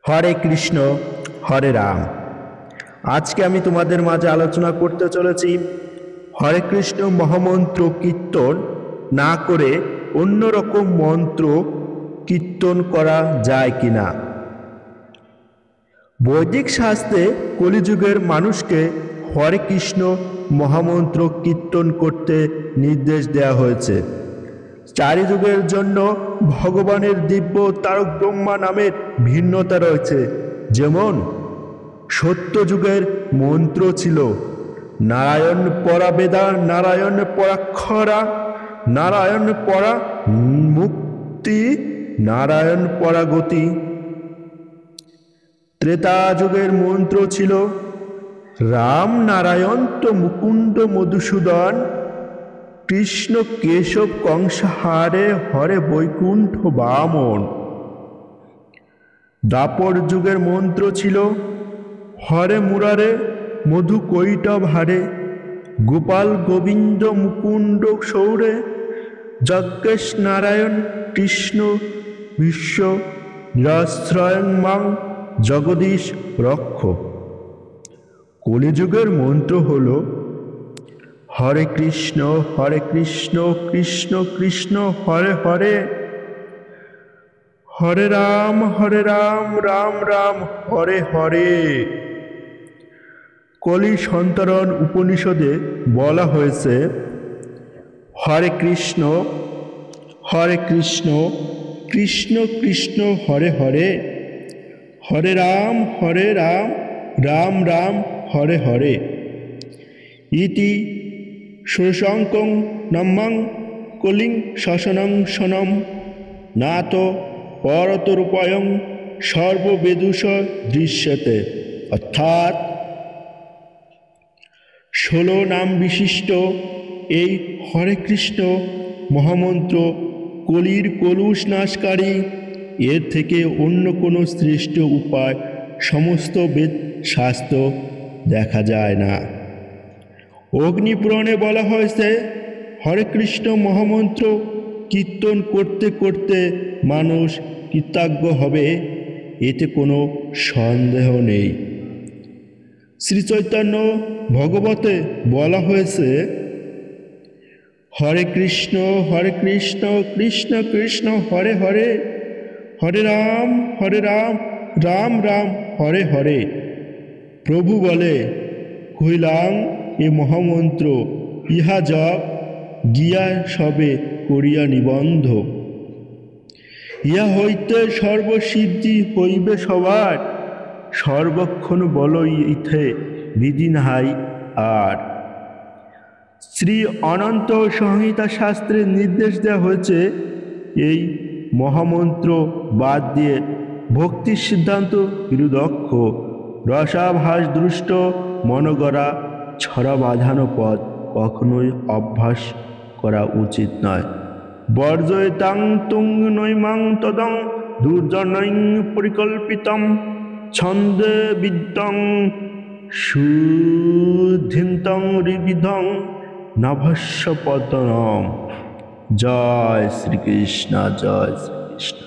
হরে কৃষ্ণ, হরে রাম। আজকে আমি তোমাদের মাঝে আলোচনা করতে চলেছি হরে কৃষ্ণ মহামন্ত্র কীর্তন না করে অন্যরকম মন্ত্র কীর্তন করা যায় কিনা। বৈদিক শাস্ত্রে কলিযুগের মানুষকে হরে কৃষ্ণ মহামন্ত্র কীর্তন করতে নির্দেশ দেওয়া হয়েছে। চারি যুগের জন্য ভগবানের দিব্য তারক ব্রহ্মা নামের ভিন্নতা রয়েছে। যেমন সত্য যুগের মন্ত্র ছিল নারায়ণ পরা বেদা, নারায়ণ পরাক্ষরা, নারায়ণ পরা মুক্তি, নারায়ণ পরা গতি। ত্রেতা যুগের মন্ত্র ছিল রাম নারায়ণ তো মুকুন্দ মধুসূদন, কৃষ্ণ কেশব কংসহারে, হরে বৈকুণ্ঠ বামন। দ্বাপর যুগের মন্ত্র ছিল হরে মুরারে মধু কৈটব হারে, গোপাল গোবিন্দ মুকুন্দ সৌরে, যজ্ঞেশ নারায়ণ কৃষ্ণ বিশ্ব নিরাশ্রয়ং মাং জগদীশ রক্ষ। কলিযুগের মন্ত্র হল হরে কৃষ্ণ কৃষ্ণ কৃষ্ণ হরে হরে, হরে রাম রাম রাম হরে হরে। কলি সন্তরণ উপনিষদে বলা হয়েছে হরে কৃষ্ণ কৃষ্ণ কৃষ্ণ হরে হরে, হরে রাম রাম রাম হরে হরে। ইতি ষোড়শঙ্কং নম্বং কলিং শাসনং সনম নাত পরতরূপয়ং সর্ববেদুষ দৃশ্যতে। অর্থাৎ 16 নাম বিশিষ্ট এই হরে কৃষ্ণ মহামন্ত্র কলির কলুষ নাশকারী। এর থেকে অন্য কোনো শ্রেষ্ঠ উপায় সমস্ত বেদ শাস্ত্র দেখা যায় না। অগ্নিপুরাণে বলা হয়েছে হরে কৃষ্ণ মহামন্ত্র কীর্তন করতে করতে মানুষ কৃতজ্ঞ হবে, এতে কোনো সন্দেহ নেই। শ্রী চৈতন্য ভগবতে বলা হয়েছে হরে কৃষ্ণ কৃষ্ণ কৃষ্ণ হরে হরে, হরে রাম রাম রাম হরে হরে। প্রভু বলে কহিলাং এ মহামন্ত্র ইহা জপ গিয়া সবে করিয়া নিবন্ধ, ইহা হইতে সর্বসিদ্ধি হইবে সবার, সর্বক্ষণ বল ইথে বিধি নাহাই আর। শ্রী অনন্ত সংহিতা শাস্ত্রে নির্দেশ দেওয়া হয়েছে এই মহামন্ত্র বাদ দিয়ে ভক্তির সিদ্ধান্ত বিরুদক্ষ, রসাভাস দৃষ্ট মনগড়া ছড়া বাঁধানো পথ কখনোই অভ্যাস করা উচিত নয়। বর্জয়তাং তুং নৈমাং তদং দুর্জনৈং পরিকল্পিতম ছন্দে বিদ্যং সুধিন্তং রিবিধং নভস্য পতনম। জয় শ্রীকৃষ্ণ, জয় শ্রীকৃষ্ণ।